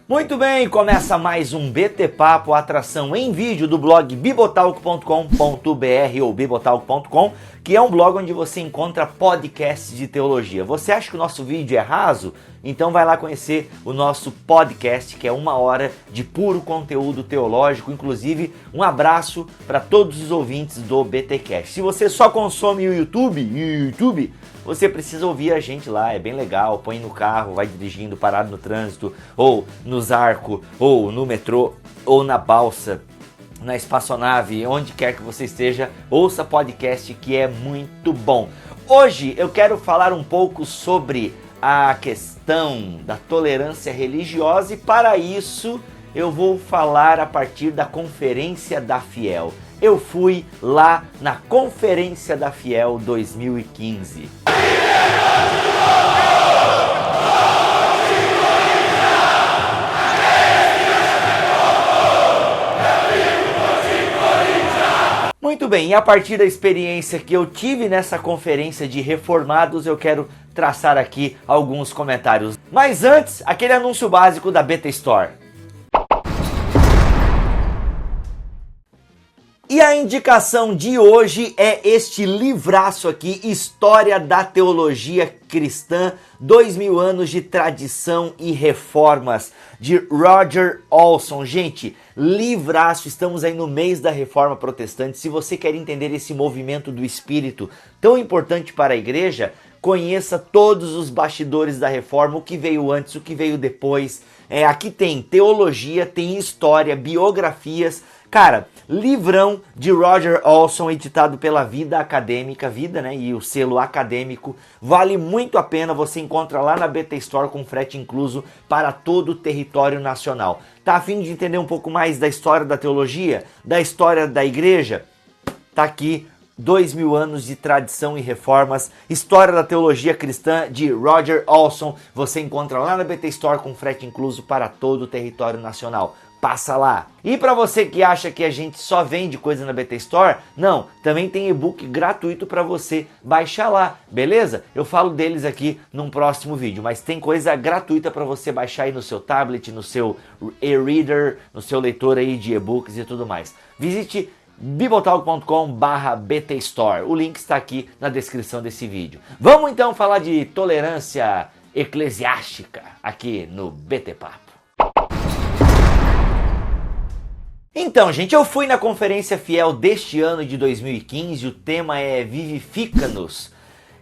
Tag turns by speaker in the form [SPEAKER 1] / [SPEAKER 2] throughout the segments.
[SPEAKER 1] Muito bem, começa mais um BT Papo, atração em vídeo do blog bibotalk.com.br ou bibotalk.com, que é um blog onde você encontra podcasts de teologia. Você acha que o nosso vídeo é raso? Então vai lá conhecer o nosso podcast, que é 1 hora de puro conteúdo teológico. Inclusive, um abraço para todos os ouvintes do BTcast. Se você só consome o YouTube, você precisa ouvir a gente lá, é bem legal. Põe no carro, vai dirigindo, parado no trânsito, ou nos arcos, ou no metrô, ou na balsa, na espaçonave, onde quer que você esteja, ouça podcast que é muito bom. Hoje eu quero falar um pouco sobre a questão da tolerância religiosa e para isso eu vou falar a partir da Conferência da Fiel. Eu fui lá na Conferência da Fiel 2015. Muito bem, e a partir da experiência que eu tive nessa conferência de reformados, eu quero traçar aqui alguns comentários. Mas antes, aquele anúncio básico da BT Store. E a indicação de hoje é este livraço aqui, História da Teologia Cristã, 2000 anos de tradição e reformas, de Roger Olson. Gente, livraço, estamos aí no mês da Reforma Protestante. Se você quer entender esse movimento do Espírito tão importante para a igreja, conheça todos os bastidores da Reforma, o que veio antes, o que veio depois. Aqui tem teologia, tem história, biografias. Cara, livrão de Roger Olson, editado pela Vida Acadêmica, e o selo acadêmico, vale muito a pena, você encontra lá na BT Store com frete incluso para todo o território nacional. Tá a fim de entender um pouco mais da história da teologia, da história da igreja? Tá aqui, 2000 anos de tradição e reformas, História da Teologia Cristã de Roger Olson, você encontra lá na BT Store com frete incluso para todo o território nacional. Passa lá. E para você que acha que a gente só vende coisa na BT Store, não, também tem e-book gratuito para você baixar lá, beleza? Eu falo deles aqui num próximo vídeo, mas tem coisa gratuita para você baixar aí no seu tablet, no seu e-reader, no seu leitor aí de e-books e tudo mais. Visite bibotalk.com/BT Store. O link está aqui na descrição desse vídeo. Vamos então falar de tolerância eclesiástica aqui no BT Papo. Então, gente, eu fui na Conferência Fiel deste ano de 2015, o tema é Vivifica-nos.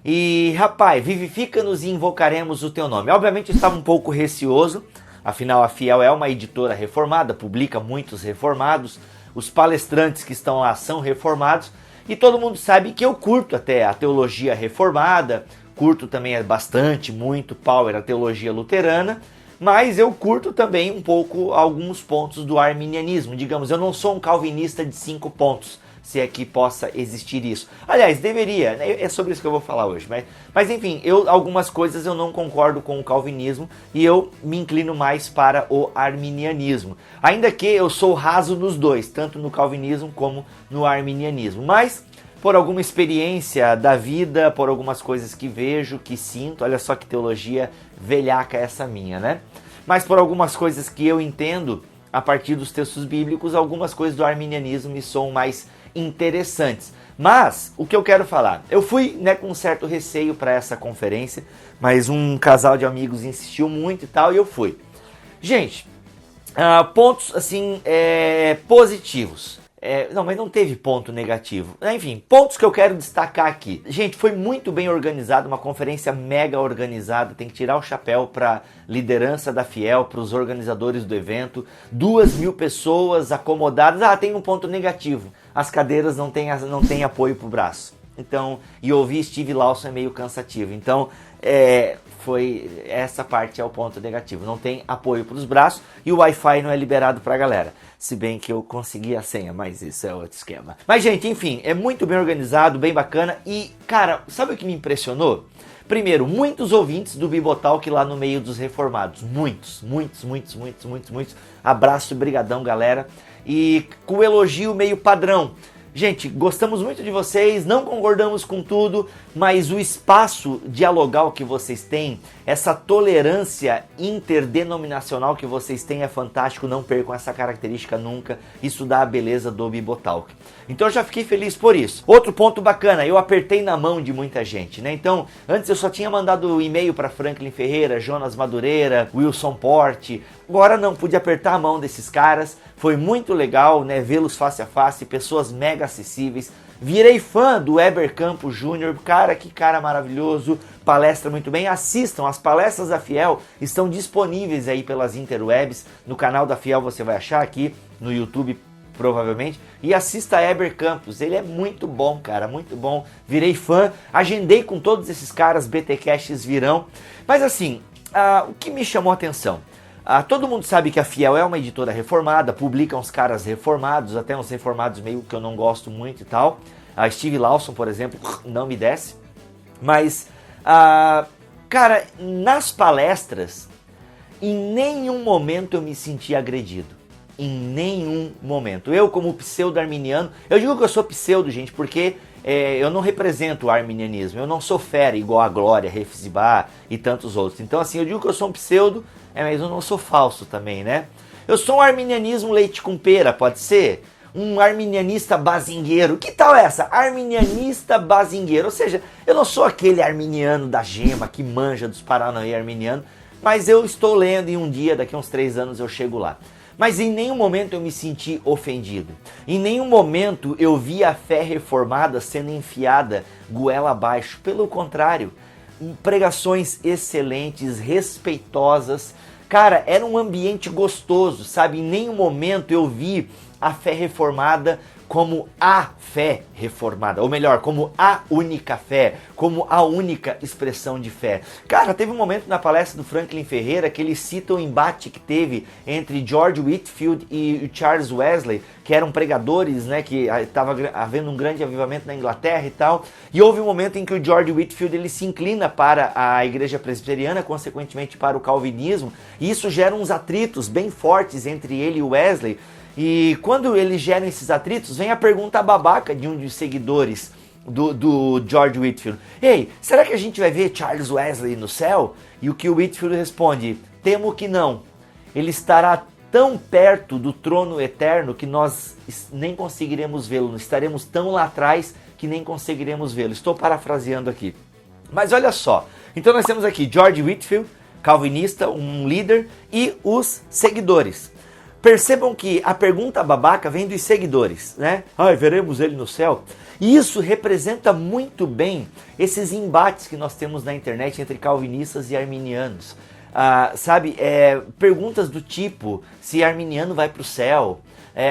[SPEAKER 1] E, rapaz, vivifica-nos e invocaremos o teu nome. Obviamente eu estava um pouco receoso, afinal a Fiel é uma editora reformada, publica muitos reformados, os palestrantes que estão lá são reformados, e todo mundo sabe que eu curto até a teologia reformada, curto também bastante, muito power a teologia luterana, mas eu curto também um pouco alguns pontos do arminianismo. Digamos, eu não sou um calvinista de 5 pontos, se é que possa existir isso. Aliás, deveria, é sobre isso que eu vou falar hoje. Mas enfim, algumas coisas eu não concordo com o calvinismo e eu me inclino mais para o arminianismo. Ainda que eu sou raso nos dois, tanto no calvinismo como no arminianismo. Mas por alguma experiência da vida, por algumas coisas que vejo, que sinto, olha só que teologia velhaca essa minha, né? Mas por algumas coisas que eu entendo a partir dos textos bíblicos, algumas coisas do arminianismo me são mais interessantes. Mas o que eu quero falar, eu fui com um certo receio para essa conferência, mas um casal de amigos insistiu muito e tal, e eu fui. Gente, pontos assim positivos. Não, mas não teve ponto negativo. Enfim, pontos que eu quero destacar aqui. Gente, foi muito bem organizado, uma conferência mega organizada. Tem que tirar o chapéu para liderança da Fiel, para os organizadores do evento. 2.000 pessoas acomodadas. Tem um ponto negativo. As cadeiras não têm apoio para o braço. Então, e ouvir Steve Lawson é meio cansativo. Então, essa parte é o ponto negativo. Não tem apoio para os braços e o Wi-Fi não é liberado para a galera. Se bem que eu consegui a senha, mas isso é outro esquema. Mas, gente, enfim, é muito bem organizado, bem bacana. E, cara, sabe o que me impressionou? Primeiro, muitos ouvintes do Bibotalk lá no meio dos reformados. Muitos. Abraço, brigadão, galera. E com elogio meio padrão. Gente, gostamos muito de vocês, não concordamos com tudo, mas o espaço dialogal que vocês têm, essa tolerância interdenominacional que vocês têm é fantástico, não percam essa característica nunca, isso dá a beleza do Bibotalk. Então eu já fiquei feliz por isso. Outro ponto bacana, eu apertei na mão de muita gente, né? Então, antes eu só tinha mandado e-mail para Franklin Ferreira, Jonas Madureira, Wilson Porte, agora não, pude apertar a mão desses caras, foi muito legal, né, vê-los face a face, pessoas mega acessíveis. Virei fã do Weber Campos Júnior, cara, que cara maravilhoso, palestra muito bem. Assistam, as palestras da Fiel estão disponíveis aí pelas interwebs, no canal da Fiel você vai achar aqui, no YouTube provavelmente, e assista a Weber Campos, ele é muito bom, cara, muito bom. Virei fã, agendei com todos esses caras, BTcasts virão, mas assim, o que me chamou a atenção? Todo mundo sabe que a Fiel é uma editora reformada, publica uns caras reformados, até uns reformados meio que eu não gosto muito e tal. A Steve Lawson, por exemplo, não me desce. Mas, cara, nas palestras, em nenhum momento eu me senti agredido. Em nenhum momento. Eu, como pseudo-arminiano, eu digo que eu sou pseudo, gente, porque eu não represento o arminianismo. Eu não sou fera igual a Glória, Refzibah e tantos outros. Então, assim, eu digo que eu sou um pseudo, mas eu não sou falso também, né? Eu sou um arminianismo leite com pera, pode ser? Um arminianista bazingueiro. Que tal essa? Arminianista bazingueiro. Ou seja, eu não sou aquele arminiano da gema que manja dos Paranauê arminiano, mas eu estou lendo e um dia, daqui a uns 3 anos, eu chego lá. Mas em nenhum momento eu me senti ofendido. Em nenhum momento eu vi a fé reformada sendo enfiada goela abaixo. Pelo contrário, pregações excelentes, respeitosas. Cara, era um ambiente gostoso, sabe? Em nenhum momento eu vi a fé reformada como a fé reformada, ou melhor, como a única fé, como a única expressão de fé. Cara, teve um momento na palestra do Franklin Ferreira que ele cita o embate que teve entre George Whitefield e Charles Wesley, que eram pregadores, né, que estava havendo um grande avivamento na Inglaterra e tal, e houve um momento em que o George Whitefield ele se inclina para a igreja presbiteriana, consequentemente para o calvinismo, e isso gera uns atritos bem fortes entre ele e Wesley. E quando eles geram esses atritos, vem a pergunta babaca de um dos seguidores do George Whitefield. Ei, será que a gente vai ver Charles Wesley no céu? E o que o Whitefield responde? Temo que não. Ele estará tão perto do trono eterno que nós nem conseguiremos vê-lo. Estaremos tão lá atrás que nem conseguiremos vê-lo. Estou parafraseando aqui. Mas olha só. Então nós temos aqui George Whitefield, calvinista, um líder, e os seguidores. Percebam que a pergunta babaca vem dos seguidores, né? Veremos ele no céu. E isso representa muito bem esses embates que nós temos na internet entre calvinistas e arminianos. Perguntas do tipo, se arminiano vai para o céu.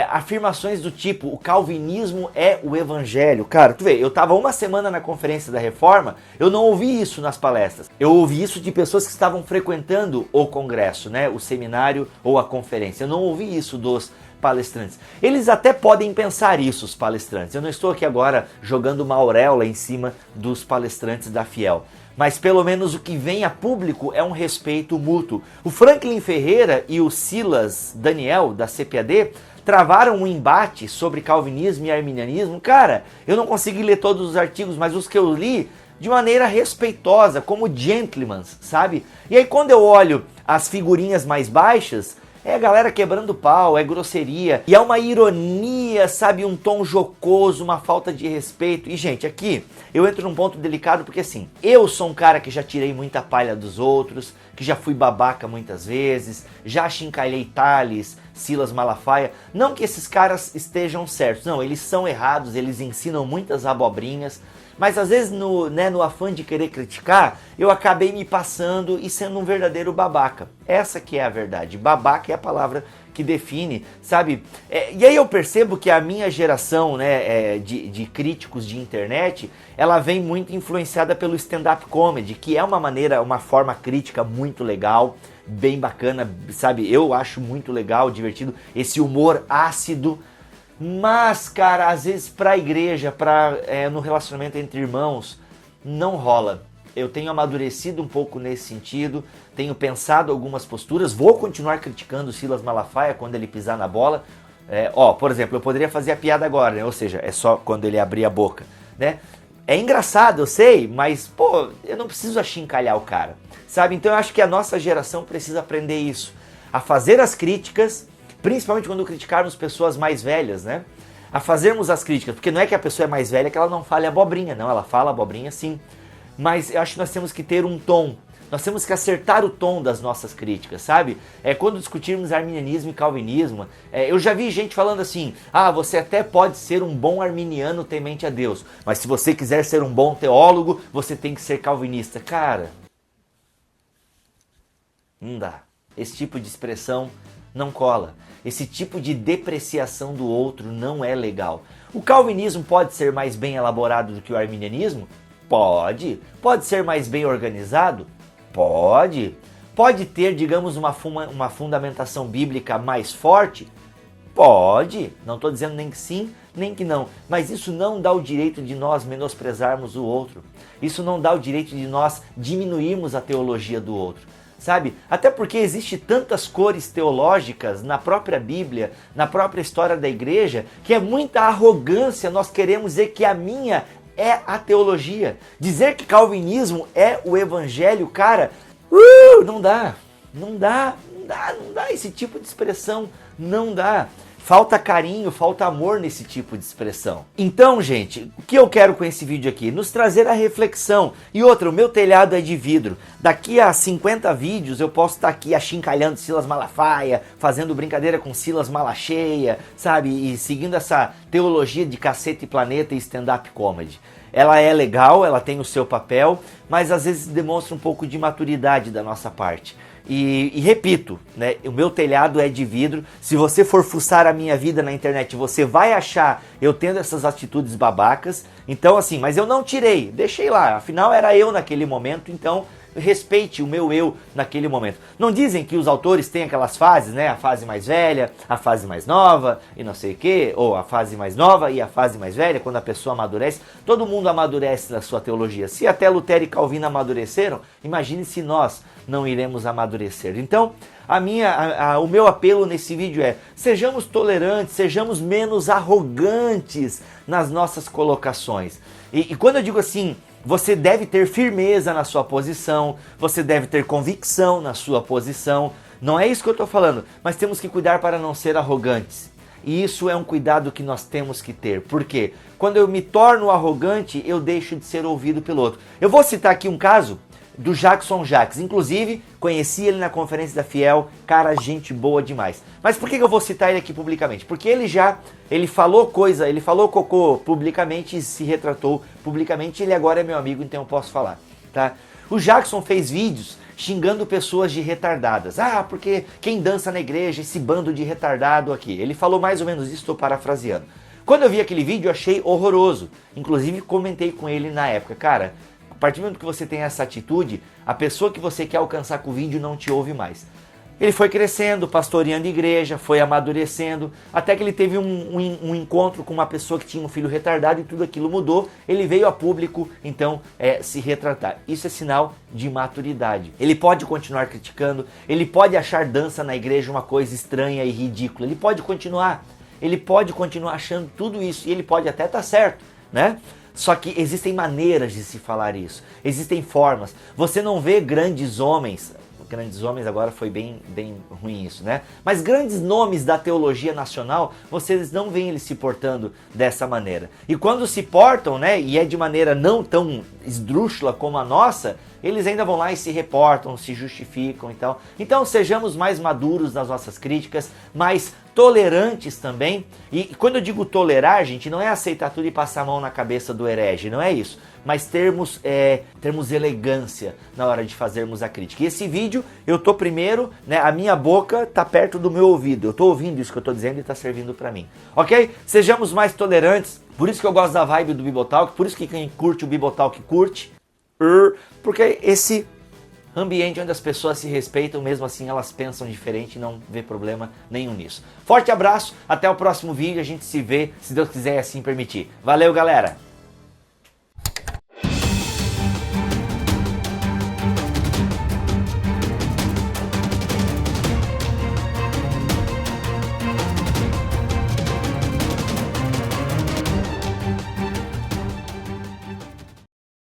[SPEAKER 1] Afirmações do tipo, o calvinismo é o evangelho. Cara, tu vê, eu tava uma semana na Conferência da Reforma, eu não ouvi isso nas palestras. Eu ouvi isso de pessoas que estavam frequentando o congresso, né, o seminário ou a conferência. Eu não ouvi isso dos palestrantes. Eles até podem pensar isso, os palestrantes. Eu não estou aqui agora jogando uma auréola em cima dos palestrantes da Fiel. Mas pelo menos o que vem a público é um respeito mútuo. O Franklin Ferreira e o Silas Daniel, da CPAD, travaram um embate sobre calvinismo e arminianismo. Cara, eu não consegui ler todos os artigos, mas os que eu li de maneira respeitosa, como gentlemen, sabe? E aí quando eu olho as figurinhas mais baixas, é a galera quebrando pau, é grosseria, e é uma ironia, sabe, um tom jocoso, uma falta de respeito. E gente, aqui eu entro num ponto delicado porque assim, eu sou um cara que já tirei muita palha dos outros, que já fui babaca muitas vezes, já achincalhei Tales, Silas Malafaia. Não que esses caras estejam certos, não, eles são errados, eles ensinam muitas abobrinhas, mas às vezes no afã de querer criticar, eu acabei me passando e sendo um verdadeiro babaca. Essa que é a verdade, babaca é a palavra que define, sabe? E aí eu percebo que a minha geração, né, de críticos de internet, ela vem muito influenciada pelo stand-up comedy, que é uma forma crítica muito legal, bem bacana, sabe? Eu acho muito legal, divertido, esse humor ácido. Mas, cara, às vezes pra igreja, no relacionamento entre irmãos, não rola. Eu tenho amadurecido um pouco nesse sentido, tenho pensado algumas posturas, vou continuar criticando o Silas Malafaia quando ele pisar na bola, Por exemplo, eu poderia fazer a piada agora, né? Ou seja, é só quando ele abrir a boca, né? É engraçado, eu sei, mas, pô, eu não preciso achincalhar o cara, sabe? Então eu acho que a nossa geração precisa aprender isso, a fazer as críticas, principalmente quando criticarmos pessoas mais velhas, né? A fazermos as críticas, porque não é que a pessoa é mais velha que ela não fale abobrinha, não, ela fala abobrinha sim, mas eu acho que nós temos que ter um tom, nós temos que acertar o tom das nossas críticas, sabe? Quando discutirmos arminianismo e calvinismo, eu já vi gente falando assim, você até pode ser um bom arminiano temente a Deus, mas se você quiser ser um bom teólogo, você tem que ser calvinista. Cara, não dá. Esse tipo de expressão não cola. Esse tipo de depreciação do outro não é legal. O calvinismo pode ser mais bem elaborado do que o arminianismo? Pode. Pode ser mais bem organizado? Pode. Pode ter, digamos, uma fundamentação bíblica mais forte? Pode. Não estou dizendo nem que sim, nem que não. Mas isso não dá o direito de nós menosprezarmos o outro. Isso não dá o direito de nós diminuirmos a teologia do outro. Sabe? Até porque existe tantas cores teológicas na própria Bíblia, na própria história da igreja, que é muita arrogância nós queremos dizer que a minha é a teologia. Dizer que calvinismo é o evangelho, cara, não dá. Não dá esse tipo de expressão, não dá. Falta carinho, falta amor nesse tipo de expressão. Então, gente, o que eu quero com esse vídeo aqui? Nos trazer a reflexão. E outra, o meu telhado é de vidro. Daqui a 50 vídeos eu posso estar aqui achincalhando Silas Malafaia, fazendo brincadeira com Silas Malacheia, sabe? E seguindo essa teologia de Cacete e Planeta e stand-up comedy. Ela é legal, ela tem o seu papel, mas às vezes demonstra um pouco de maturidade da nossa parte. E repito, né, o meu telhado é de vidro. Se você for fuçar a minha vida na internet, você vai achar eu tendo essas atitudes babacas. Então assim, mas eu não tirei, deixei lá, afinal era eu naquele momento, então respeite o meu eu naquele momento. Não dizem que os autores têm aquelas fases, né? A fase mais velha, a fase mais nova e não sei o que, ou a fase mais nova e a fase mais velha, quando a pessoa amadurece. Todo mundo amadurece na sua teologia. Se até Lutero e Calvino amadureceram, imagine se nós não iremos amadurecer. Então, o meu apelo nesse vídeo é: sejamos tolerantes, sejamos menos arrogantes nas nossas colocações. E quando eu digo assim, você deve ter firmeza na sua posição, você deve ter convicção na sua posição. Não é isso que eu estou falando, mas temos que cuidar para não ser arrogantes. E isso é um cuidado que nós temos que ter. Por quê? Quando eu me torno arrogante, eu deixo de ser ouvido pelo outro. Eu vou citar aqui um caso do Jackson Jacques. Inclusive, conheci ele na Conferência da Fiel, cara, gente boa demais. Mas por que eu vou citar ele aqui publicamente? Porque ele falou cocô publicamente e se retratou publicamente, ele agora é meu amigo, então eu posso falar, tá? O Jackson fez vídeos xingando pessoas de retardadas. Porque quem dança na igreja, esse bando de retardado aqui. Ele falou mais ou menos isso, estou parafraseando. Quando eu vi aquele vídeo, eu achei horroroso. Inclusive, comentei com ele na época, cara, a partir do momento que você tem essa atitude, a pessoa que você quer alcançar com o vídeo não te ouve mais. Ele foi crescendo, pastoreando igreja, foi amadurecendo, até que ele teve um encontro com uma pessoa que tinha um filho retardado e tudo aquilo mudou. Ele veio a público, então, se retratar. Isso é sinal de maturidade. Ele pode continuar criticando, ele pode achar dança na igreja uma coisa estranha e ridícula, ele pode continuar achando tudo isso, e ele pode até estar certo, né? Só que existem maneiras de se falar isso, existem formas. Você não vê grandes homens agora foi bem ruim isso, né? Mas grandes nomes da teologia nacional, vocês não veem eles se portando dessa maneira. E quando se portam, né, e é de maneira não tão esdrúxula como a nossa, eles ainda vão lá e se reportam, se justificam e tal. Então sejamos mais maduros nas nossas críticas, mais tolerantes também. E quando eu digo tolerar, gente, não é aceitar tudo e passar a mão na cabeça do herege, não é isso. Mas termos elegância na hora de fazermos a crítica. E esse vídeo, eu tô primeiro, né, a minha boca tá perto do meu ouvido. Eu tô ouvindo isso que eu tô dizendo e tá servindo pra mim. Ok? Sejamos mais tolerantes. Por isso que eu gosto da vibe do Bibotalk, por isso que quem curte o Bibotalk curte. Porque esse ambiente onde as pessoas se respeitam, mesmo assim elas pensam diferente e não vê problema nenhum nisso. Forte abraço, até o próximo vídeo, a gente se vê, se Deus quiser assim permitir. Valeu, galera!